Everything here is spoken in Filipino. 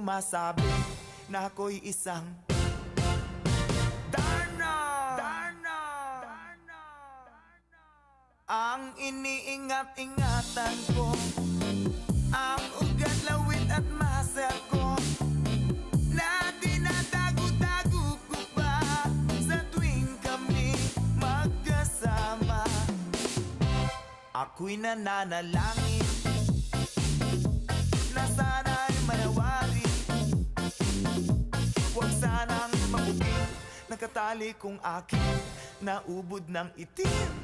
Masabi na ako'y isang Darna. Ang iniingat-ingatan ko, ang ugat, lawit at muscle ko, na dinadago-dago ko pa sa tuwing kami magkasama. Ako'y nananalangin na sana'y manawari, huwag sanang mabugin nakatali kong aking naubod ng itim.